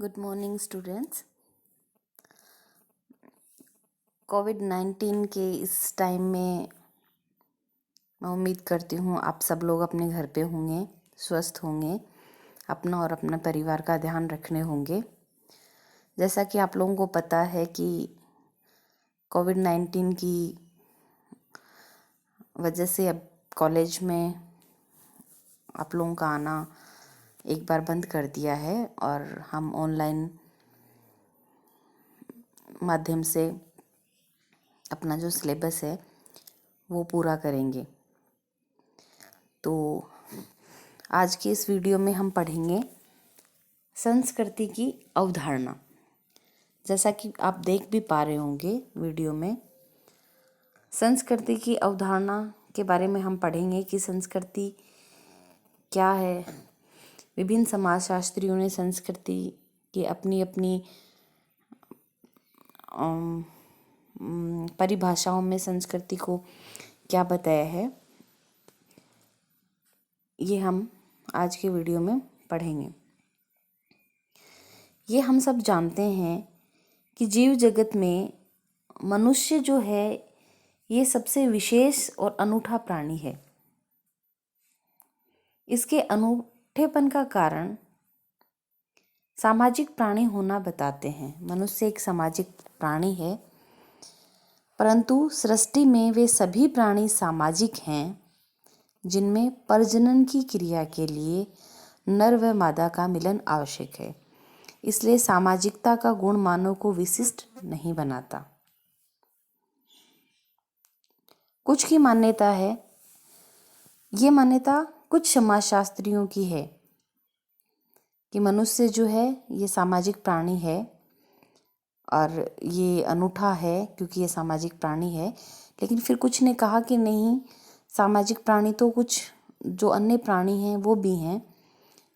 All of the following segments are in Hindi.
Good morning students. कोविड-19 के इस टाइम में मैं उम्मीद करती हूँ आप सब लोग अपने घर पे होंगे, स्वस्थ होंगे, अपना और अपना परिवार का ध्यान रखने होंगे। जैसा कि आप लोगों को पता है कि कोविड-19 की वजह से अब कॉलेज में आप लोगों का आना एक बार बंद कर दिया है और हम ऑनलाइन माध्यम से अपना जो सिलेबस है वो पूरा करेंगे। तो आज के इस वीडियो में हम पढ़ेंगे संस्कृति की अवधारणा। जैसा कि आप देख भी पा रहे होंगे वीडियो में, संस्कृति की अवधारणा के बारे में हम पढ़ेंगे कि संस्कृति क्या है। विभिन्न समाजशास्त्रियों ने संस्कृति की अपनी अपनी परिभाषाओं में संस्कृति को क्या बताया है, ये हम आज के वीडियो में पढ़ेंगे। ये हम सब जानते हैं कि जीव जगत में मनुष्य जो है ये सबसे विशेष और अनूठा प्राणी है। इसके अनूठेपन का कारण सामाजिक प्राणी होना बताते हैं। मनुष्य एक सामाजिक प्राणी है, परंतु सृष्टि में वे सभी प्राणी सामाजिक हैं जिनमें प्रजनन की क्रिया के लिए नर व मादा का मिलन आवश्यक है। इसलिए सामाजिकता का गुण मानव को विशिष्ट नहीं बनाता। कुछ की मान्यता है, ये मान्यता कुछ समाजशास्त्रियों की है कि मनुष्य जो है ये सामाजिक प्राणी है और ये अनूठा है क्योंकि ये सामाजिक प्राणी है। लेकिन फिर कुछ ने कहा कि नहीं, सामाजिक प्राणी तो कुछ जो अन्य प्राणी हैं वो भी हैं।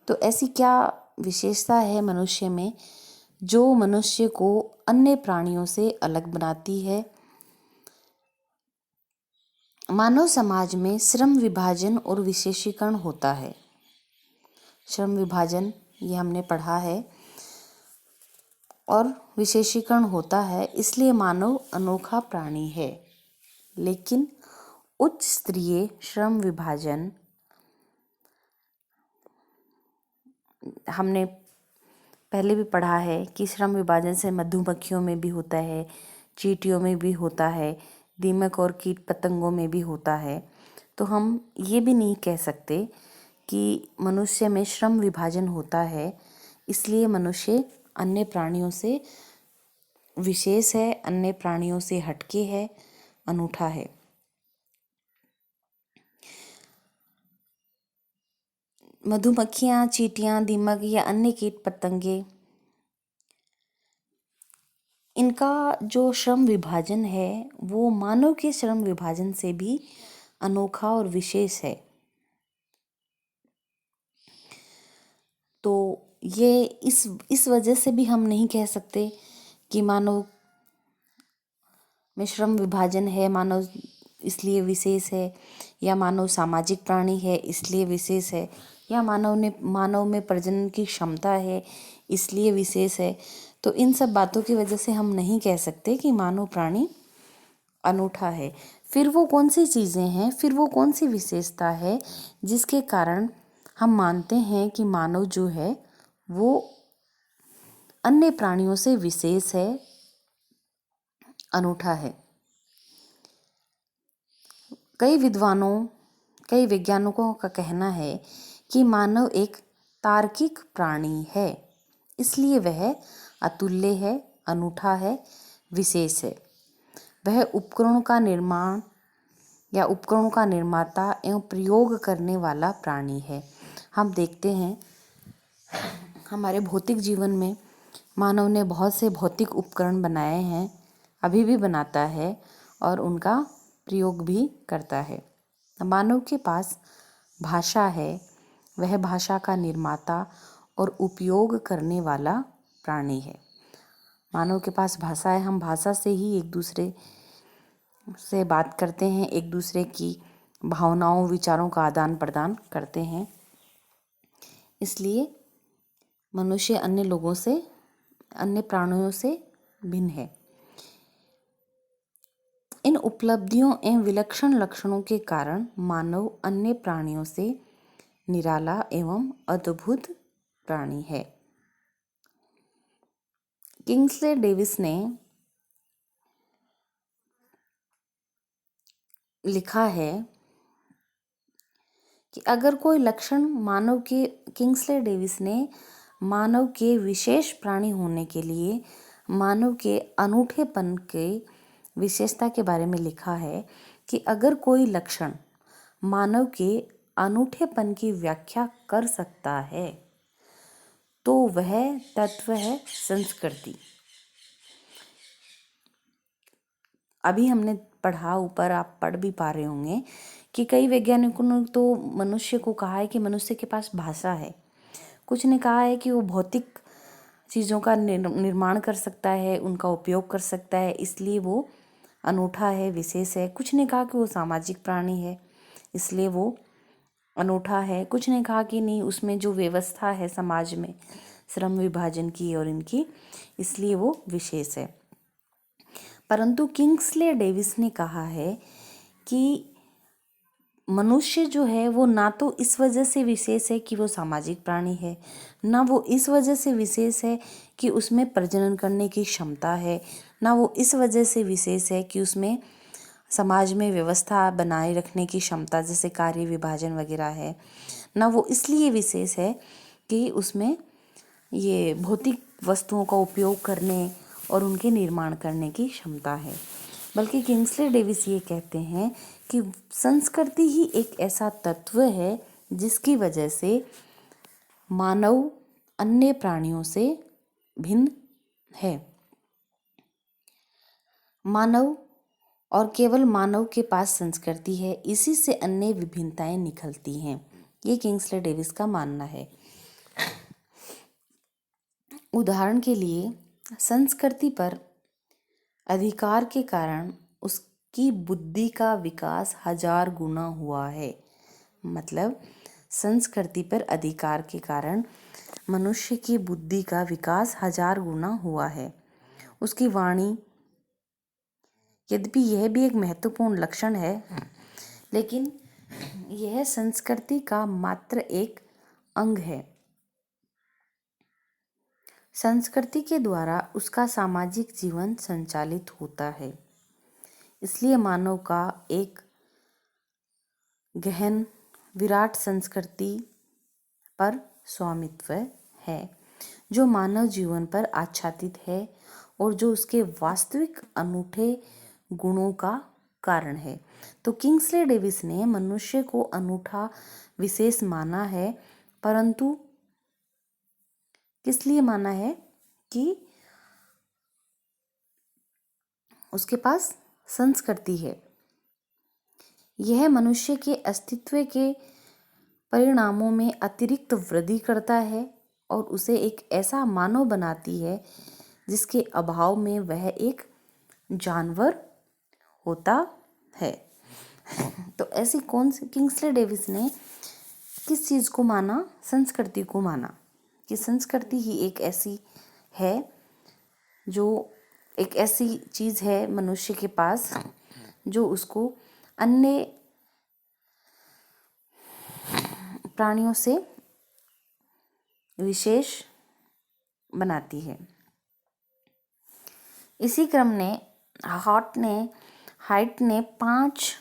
तो ऐसी क्या विशेषता है मनुष्य में जो मनुष्य को अन्य प्राणियों से अलग बनाती है। मानव समाज में श्रम विभाजन और विशेषीकरण होता है। श्रम विभाजन ये हमने पढ़ा है और विशेषीकरण होता है, इसलिए मानव अनोखा प्राणी है। लेकिन उच्च स्तरीय श्रम विभाजन हमने पहले भी पढ़ा है कि श्रम विभाजन से मधुमक्खियों में भी होता है, चींटियों में भी होता है, दीमक और कीट पतंगों में भी होता है। तो हम ये भी नहीं कह सकते कि मनुष्य में श्रम विभाजन होता है इसलिए मनुष्य अन्य प्राणियों से विशेष है, अन्य प्राणियों से हटके है, अनूठा है। मधुमक्खियाँ, चींटियाँ, दीमक या अन्य कीट पतंगे, इनका जो श्रम विभाजन है वो मानव के श्रम विभाजन से भी अनोखा और विशेष है। तो ये इस वजह से भी हम नहीं कह सकते कि मानव में श्रम विभाजन है, मानव इसलिए विशेष है, या मानव सामाजिक प्राणी है इसलिए विशेष है, या मानव में प्रजनन की क्षमता है इसलिए विशेष है। तो इन सब बातों की वजह से हम नहीं कह सकते कि मानव प्राणी अनूठा है। फिर वो कौन सी चीज़ें हैं, फिर वो कौन सी विशेषता है जिसके कारण हम मानते हैं कि मानव जो है वो अन्य प्राणियों से विशेष है, अनूठा है। कई विद्वानों, कई वैज्ञानिकों का कहना है कि मानव एक तार्किक प्राणी है, इसलिए वह अतुल्य है, अनूठा है, विशेष है। वह उपकरणों का निर्माण या उपकरणों का निर्माता एवं प्रयोग करने वाला प्राणी है। हम देखते हैं हमारे भौतिक जीवन में मानव ने बहुत से भौतिक उपकरण बनाए हैं, अभी भी बनाता है और उनका प्रयोग भी करता है। मानव के पास भाषा है, वह भाषा का निर्माता और उपयोग करने वाला प्राणी है। मानव के पास भाषा है, हम भाषा से ही एक दूसरे से बात करते हैं, एक दूसरे की भावनाओं, विचारों का आदान प्रदान करते हैं। इसलिए मनुष्य अन्य लोगों से अन्य प्राणियों से भिन्न है। इन उपलब्धियों एवं विलक्षण लक्षणों के कारण मानव अन्य प्राणियों से निराला एवं अद्भुत प्राणी है। किंग्सले डेविस ने लिखा है कि अगर कोई लक्षण किंग्सले डेविस ने मानव के विशेष प्राणी होने के लिए मानव के अनूठेपन के विशेषता के बारे में लिखा है कि अगर कोई लक्षण मानव के अनूठेपन की व्याख्या कर सकता है तो वह तत्व है संस्कृति। अभी हमने पढ़ा, ऊपर आप पढ़ भी पा रहे होंगे कि कई वैज्ञानिकों ने तो मनुष्य को कहा है कि मनुष्य के पास भाषा है, कुछ ने कहा है कि वो भौतिक चीज़ों का निर्माण कर सकता है, उनका उपयोग कर सकता है, इसलिए वो अनूठा है, विशेष है। कुछ ने कहा कि वो सामाजिक प्राणी है, इसलिए वो अनूठा है। कुछ ने कहा कि नहीं, उसमें जो व्यवस्था है समाज में श्रम विभाजन की और इनकी, इसलिए वो विशेष है। परंतु किंग्सले डेविस ने कहा है कि मनुष्य जो है वो ना तो इस वजह से विशेष है कि वो सामाजिक प्राणी है, ना वो इस वजह से विशेष है कि उसमें प्रजनन करने की क्षमता है, ना वो इस वजह से विशेष है कि उसमें समाज में व्यवस्था बनाए रखने की क्षमता जैसे कार्य विभाजन वगैरह है, ना वो इसलिए विशेष है कि उसमें ये भौतिक वस्तुओं का उपयोग करने और उनके निर्माण करने की क्षमता है। बल्कि किंग्सले डेविस ये कहते हैं कि संस्कृति ही एक ऐसा तत्व है जिसकी वजह से मानव अन्य प्राणियों से भिन्न है। मानव और केवल मानव के पास संस्कृति है, इसी से अन्य विभिन्नताएं निकलती हैं, ये किंग्सले डेविस का मानना है। उदाहरण के लिए संस्कृति पर अधिकार के कारण उसकी बुद्धि का विकास 1000 गुना हुआ है। मतलब संस्कृति पर अधिकार के कारण मनुष्य की बुद्धि का विकास 1000 गुना हुआ है। उसकी वाणी, यद्यपि यह भी एक महत्वपूर्ण लक्षण है, लेकिन यह संस्कृति का मात्र एक अंग है। संस्कृति के द्वारा उसका सामाजिक जीवन संचालित होता है। इसलिए मानव का एक गहन विराट संस्कृति पर स्वामित्व है जो मानव जीवन पर आच्छादित है और जो उसके वास्तविक अनूठे गुणों का कारण है। तो किंग्सले डेविस ने मनुष्य को अनूठा विशेष माना है, परंतु किस लिए माना है कि उसके पास संस्कृति है। यह मनुष्य के अस्तित्व के परिणामों में अतिरिक्त वृद्धि करता है और उसे एक ऐसा मानव बनाती है जिसके अभाव में वह एक जानवर होता है। तो ऐसी कौन सी किंग्सले डेविस ने किस चीज़ को माना? संस्कृति को माना कि संस्कृति ही एक ऐसी है जो एक ऐसी चीज़ है मनुष्य के पास जो उसको अन्य प्राणियों से विशेष बनाती है। इसी क्रम में हाइट ने 5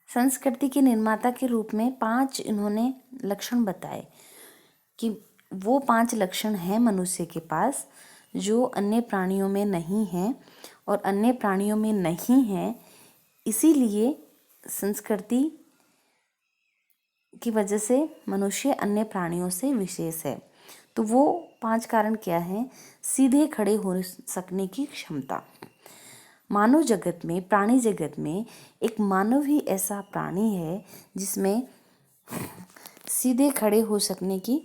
संस्कृति के निर्माता के रूप में 5 इन्होंने लक्षण बताए कि वो 5 लक्षण हैं मनुष्य के पास जो अन्य प्राणियों में नहीं हैं, और अन्य प्राणियों में नहीं हैं इसीलिए संस्कृति की वजह से मनुष्य अन्य प्राणियों से विशेष है। तो वो 5 कारण क्या हैं? सीधे खड़े हो सकने की क्षमता। मानव जगत में, प्राणी जगत में एक मानव ही ऐसा प्राणी है जिसमें सीधे खड़े हो सकने की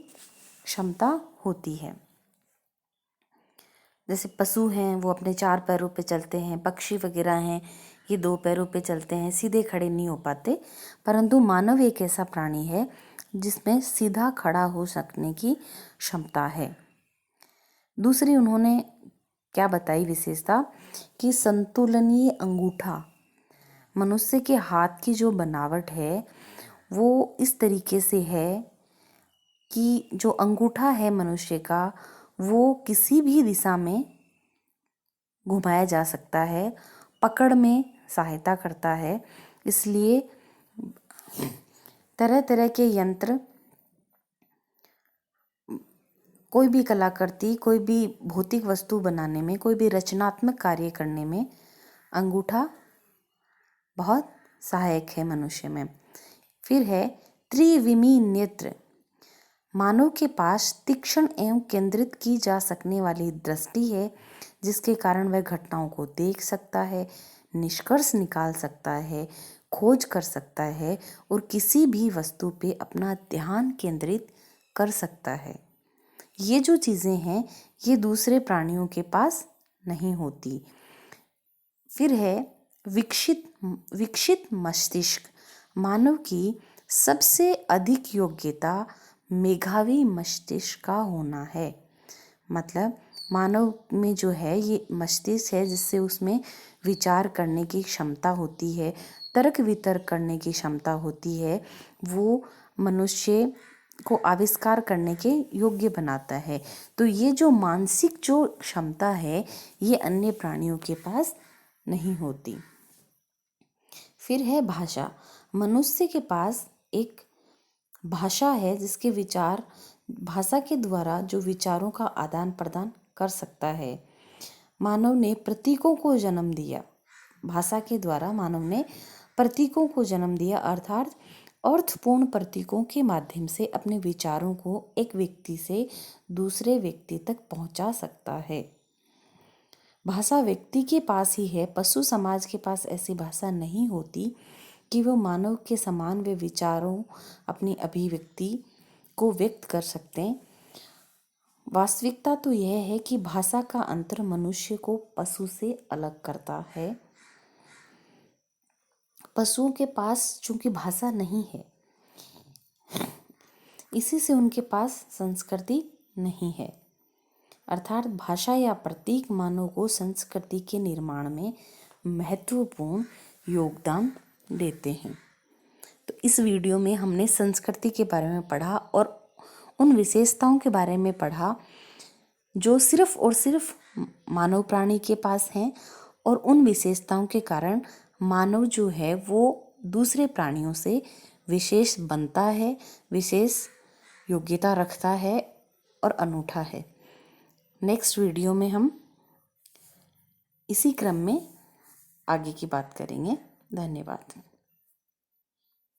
क्षमता होती है। जैसे पशु हैं वो अपने 4 पैरों पे चलते हैं, पक्षी वगैरह हैं ये 2 पैरों पे चलते हैं, सीधे खड़े नहीं हो पाते, परंतु मानव एक ऐसा प्राणी है जिसमें सीधा खड़ा हो सकने की क्षमता है। दूसरी उन्होंने क्या बताई विशेषता कि संतुलनीय अंगूठा, मनुष्य के हाथ की जो बनावट है वो इस तरीके से है कि जो अंगूठा है मनुष्य का वो किसी भी दिशा में घुमाया जा सकता है, पकड़ में सहायता करता है। इसलिए तरह तरह के यंत्र, कोई भी कलाकृति, कोई भी भौतिक वस्तु बनाने में, कोई भी रचनात्मक कार्य करने में अंगूठा बहुत सहायक है मनुष्य में। फिर है त्रिविमी नेत्र, मानव के पास तीक्ष्ण एवं केंद्रित की जा सकने वाली दृष्टि है, जिसके कारण वह घटनाओं को देख सकता है, निष्कर्ष निकाल सकता है, खोज कर सकता है और किसी भी वस्तु पे अपना ध्यान केंद्रित कर सकता है। ये जो चीज़ें हैं ये दूसरे प्राणियों के पास नहीं होती। फिर है विकसित मस्तिष्क, मानव की सबसे अधिक योग्यता मेधावी मस्तिष्क का होना है। मतलब मानव में जो है ये मस्तिष्क है जिससे उसमें विचार करने की क्षमता होती है, तर्क वितर्क करने की क्षमता होती है, वो मनुष्य को आविष्कार करने के योग्य बनाता है। तो ये जो मानसिक जो क्षमता है ये अन्य प्राणियों के पास नहीं होती। फिर है भाषा, मनुष्य के पास एक भाषा है जिसके विचार, भाषा के द्वारा जो विचारों का आदान प्रदान कर सकता है। मानव ने प्रतीकों को जन्म दिया, भाषा के द्वारा मानव ने प्रतीकों को जन्म दिया, अर्थात अर्थपूर्ण प्रतीकों के माध्यम से अपने विचारों को एक व्यक्ति से दूसरे व्यक्ति तक पहुंचा सकता है। भाषा व्यक्ति के पास ही है, पशु समाज के पास ऐसी भाषा नहीं होती कि वो मानव के समान वे विचारों, अपनी अभिव्यक्ति को व्यक्त कर सकते हैं। वास्तविकता तो यह है कि भाषा का अंतर मनुष्य को पशु से अलग करता है। पशुओं के पास चूंकि भाषा नहीं है, इसी से उनके पास संस्कृति नहीं है, अर्थात भाषा या प्रतीक मानव को संस्कृति के निर्माण में महत्वपूर्ण योगदान देते हैं। तो इस वीडियो में हमने संस्कृति के बारे में पढ़ा और उन विशेषताओं के बारे में पढ़ा जो सिर्फ और सिर्फ मानव प्राणी के पास हैं, और उन विशेषताओं के कारण मानव जो है वो दूसरे प्राणियों से विशेष बनता है, विशेष योग्यता रखता है और अनूठा है। नेक्स्ट वीडियो में हम इसी क्रम में आगे की बात करेंगे। धन्यवाद।